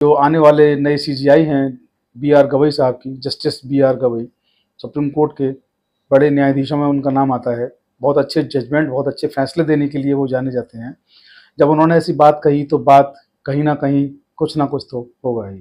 जो आने वाले नए सीजीआई हैं बी आर गवई साहब की, justice B R Gavai, supreme court के बड़े न्यायाधीशों में उनका नाम आता है। बहुत अच्छे जजमेंट, बहुत अच्छे फैसले देने के लिए वो जाने जाते हैं। जब उन्होंने ऐसी बात कही तो बात कहीं ना कहीं कुछ ना कुछ तो होगा ही।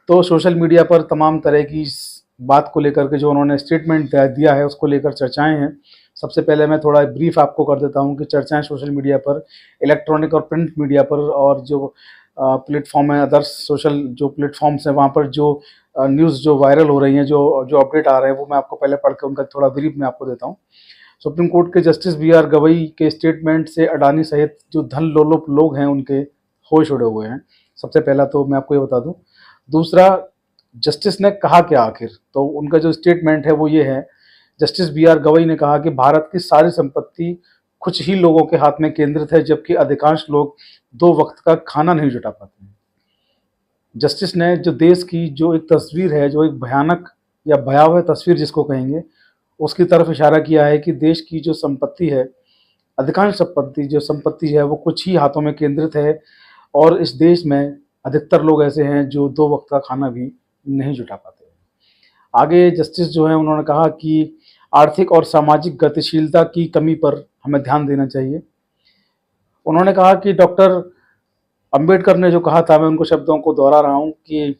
तो सोशल मीडिया पर तमाम तरह की इस बात को लेकर के जो उन्होंने स्टेटमेंट दिया है उसको लेकर चर्चाएं हैं। सबसे पहले मैं थोड़ा ब्रीफ आपको कर देता हूं कि चर्चाएं सोशल मीडिया पर, इलेक्ट्रॉनिक और प्रिंट मीडिया पर, और जो प्लेटफॉर्म है, अदर्स सोशल जो प्लेटफॉर्म्स हैं वहाँ पर जो न्यूज़ जो वायरल हो रही हैं, जो जो अपडेट आ रहे हैं, वो मैं आपको पहले पढ़ के उनका थोड़ा ब्रीफ मैं आपको देता हूँ। सुप्रीम कोर्ट के जस्टिस बी आर गवई के स्टेटमेंट से अडानी सहित जो धन लोलुप लोग हैं उनके होश उड़े हुए हैं। सबसे पहला तो मैं आपको ये बता दूं। दूसरा, जस्टिस ने कहा क्या आखिर, तो उनका जो स्टेटमेंट है वो ये है। जस्टिस बी आर गवई ने कहा कि भारत की सारी संपत्ति कुछ ही लोगों के हाथ में केंद्रित है, जबकि अधिकांश लोग 2 वक्त का खाना नहीं जुटा पाते हैं। जस्टिस ने जो देश की जो एक तस्वीर है, जो एक भयानक या भयावह तस्वीर जिसको कहेंगे, उसकी तरफ इशारा किया है कि देश की जो संपत्ति है, अधिकांश संपत्ति है वो कुछ ही हाथों में केंद्रित है, और इस देश में अधिकतर लोग ऐसे हैं जो 2 वक्त का खाना भी नहीं जुटा पाते हैं। आगे जस्टिस जो है उन्होंने कहा कि आर्थिक और सामाजिक गतिशीलता की कमी पर हमें ध्यान देना चाहिए। उन्होंने कहा कि डॉक्टर अंबेडकर ने जो कहा था, मैं उनको शब्दों को दोहरा रहा हूँ कि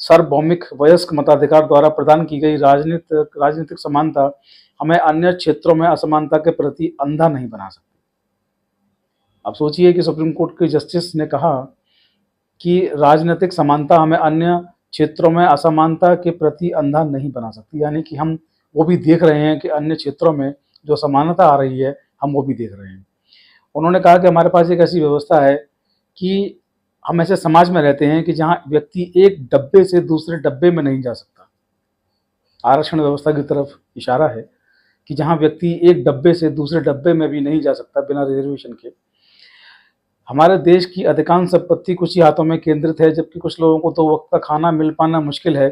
सार्वभौमिक वयस्क मताधिकार द्वारा प्रदान की गई राजनीतिक समानता हमें अन्य क्षेत्रों में असमानता के प्रति अंधा नहीं बना सकती। अब सोचिए कि सुप्रीम कोर्ट के जस्टिस ने कहा कि राजनीतिक समानता हमें अन्य क्षेत्रों में असमानता के प्रति अंधा नहीं बना सकती, यानी कि हम वो भी देख रहे हैं कि अन्य क्षेत्रों में जो समानता आ रही है हम वो भी देख रहे हैं। उन्होंने कहा कि हमारे पास एक ऐसी व्यवस्था है कि हम ऐसे समाज में रहते हैं कि जहाँ व्यक्ति एक डब्बे से दूसरे डब्बे में नहीं जा सकता। आरक्षण व्यवस्था की तरफ इशारा है कि जहाँ व्यक्ति एक डब्बे से दूसरे डब्बे में भी नहीं जा सकता बिना रिजर्वेशन के। हमारे देश की अधिकांश संपत्ति कुछ ही हाथों में केंद्रित है, जबकि कुछ लोगों को 2 वक्त का खाना मिल पाना मुश्किल है।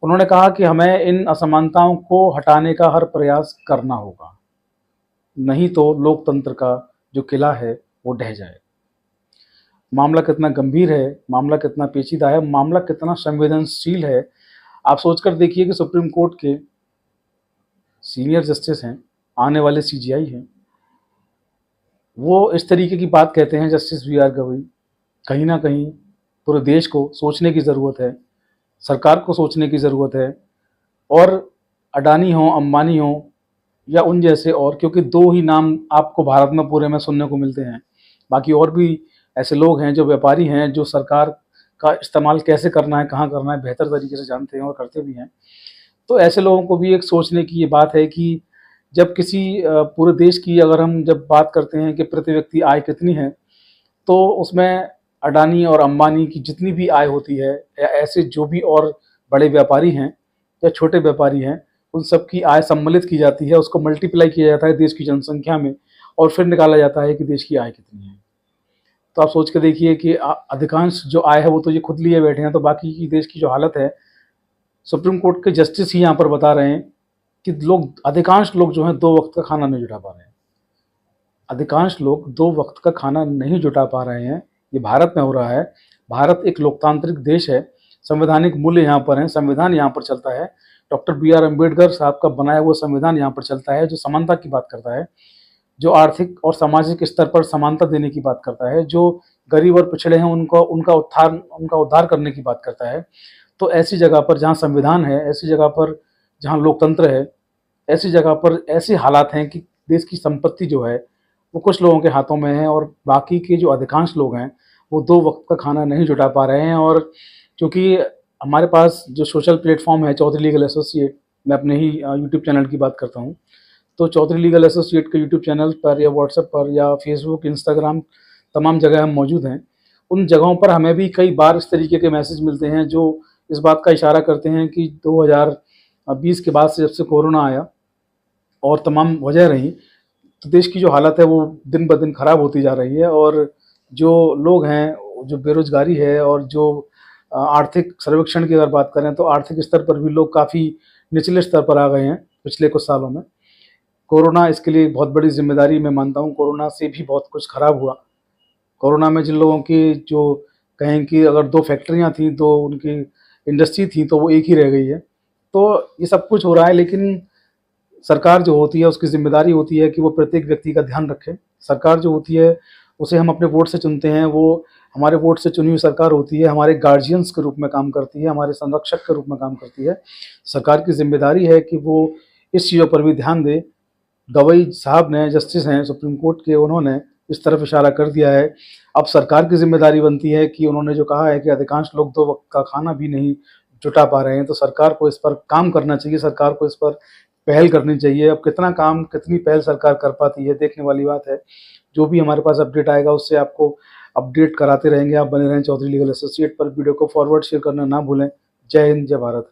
उन्होंने कहा कि हमें इन असमानताओं को हटाने का हर प्रयास करना होगा, नहीं तो लोकतंत्र का जो किला है वो ढह जाए। मामला कितना गंभीर है, मामला कितना पेचीदा है, मामला कितना संवेदनशील है। आप सोचकर देखिए कि सुप्रीम कोर्ट के सीनियर जस्टिस हैं, आने वाले सीजीआई हैं, वो इस तरीके की बात कहते हैं, जस्टिस बी आर गवई। कहीं ना कहीं पूरे देश को सोचने की ज़रूरत है, सरकार को सोचने की ज़रूरत है, और अडानी हो, अंबानी हो, या उन जैसे और, क्योंकि 2 ही नाम आपको भारत में पूरे में सुनने को मिलते हैं। बाकी और भी ऐसे लोग हैं जो व्यापारी हैं, जो सरकार का इस्तेमाल कैसे करना है, कहाँ करना है, बेहतर तरीके से जानते हैं और करते भी हैं। तो ऐसे लोगों को भी एक सोचने की ये बात है कि जब किसी पूरे देश की अगर हम जब बात करते हैं कि प्रति व्यक्ति आय कितनी है, तो उसमें अडानी और अंबानी की जितनी भी आय होती है, या ऐसे जो भी और बड़े व्यापारी हैं या छोटे व्यापारी हैं, उन सब की आय सम्मिलित की जाती है, उसको मल्टीप्लाई किया जाता है देश की जनसंख्या में, और फिर निकाला जाता है कि देश की आय कितनी है। तो आप सोच के देखिए कि अधिकांश जो आय है वो तो ये खुद लिए बैठे हैं, तो बाकी की देश की जो हालत है, सुप्रीम कोर्ट के जस्टिस ही यहाँ पर बता रहे हैं कि अधिकांश लोग जो हैं 2 वक्त का खाना नहीं जुटा पा रहे हैं। अधिकांश लोग 2 वक्त का खाना नहीं जुटा पा रहे हैं। ये भारत में हो रहा है। भारत एक लोकतांत्रिक देश है, संवैधानिक मूल्य यहाँ पर हैं, संविधान यहाँ पर चलता है। डॉक्टर बी आर अम्बेडकर साहब का बनाया हुआ संविधान यहाँ पर चलता है, जो समानता की बात करता है, जो आर्थिक और सामाजिक स्तर पर समानता देने की बात करता है, जो गरीब और पिछड़े हैं उनका उद्धार करने की बात करता है। तो ऐसी जगह पर जहाँ संविधान है, ऐसी जगह पर जहाँ लोकतंत्र है, ऐसी जगह पर ऐसे हालात हैं कि देश की संपत्ति जो है वो कुछ लोगों के हाथों में है, और बाकी के जो अधिकांश लोग हैं वो 2 वक्त का खाना नहीं जुटा पा रहे हैं। और क्योंकि हमारे पास जो सोशल प्लेटफॉर्म है चौधरी लीगल एसोसिएट, मैं अपने ही यूट्यूब चैनल की बात करता हूँ, तो चौधरी लीगल एसोसिएट के यूट्यूब चैनल पर या व्हाट्सएप पर या फेसबुक, इंस्टाग्राम, तमाम जगह हम मौजूद हैं। उन जगहों पर हमें भी कई बार इस तरीके के मैसेज मिलते हैं जो इस बात का इशारा करते हैं कि 2020 के बाद से, जब से कोरोना आया और तमाम वजह रही, तो देश की जो हालत है वो दिन ब दिन ख़राब होती जा रही है। और जो लोग हैं, जो बेरोज़गारी है, और जो आर्थिक सर्वेक्षण की अगर बात करें तो आर्थिक स्तर पर भी लोग काफ़ी निचले स्तर पर आ गए हैं पिछले कुछ सालों में। कोरोना इसके लिए बहुत बड़ी ज़िम्मेदारी मैं मानता हूँ। कोरोना से भी बहुत कुछ ख़राब हुआ। कोरोना में जिन लोगों की जो कहें कि अगर 2 फैक्ट्रियाँ थी, 2 उनकी इंडस्ट्री थी, तो वो एक ही रह गई है। तो ये सब कुछ हो रहा है, लेकिन सरकार जो होती है उसकी ज़िम्मेदारी होती है कि वो प्रत्येक व्यक्ति का ध्यान रखे। सरकार जो होती है उसे हम अपने वोट से चुनते हैं, वो हमारे वोट से चुनी हुई सरकार होती है, हमारे गार्जियंस के रूप में काम करती है, हमारे संरक्षक के रूप में काम करती है। सरकार की ज़िम्मेदारी है कि वो इस चीज़ों पर भी ध्यान दे। गवई साहब ने, जस्टिस हैं सुप्रीम कोर्ट के, उन्होंने इस तरफ इशारा कर दिया है। अब सरकार की ज़िम्मेदारी बनती है कि उन्होंने जो कहा है कि अधिकांश लोग 2 वक़्त का खाना भी नहीं जुटा पा रहे हैं, तो सरकार को इस पर काम करना चाहिए, सरकार को इस पर पहल करनी चाहिए। अब कितना काम, कितनी पहल सरकार कर पाती है, देखने वाली बात है। जो भी हमारे पास अपडेट आएगा उससे आपको अपडेट कराते रहेंगे। आप बने रहें चौधरी लीगल एसोसिएट पर। वीडियो को फॉरवर्ड शेयर करना ना भूलें। जय हिंद, जय भारत।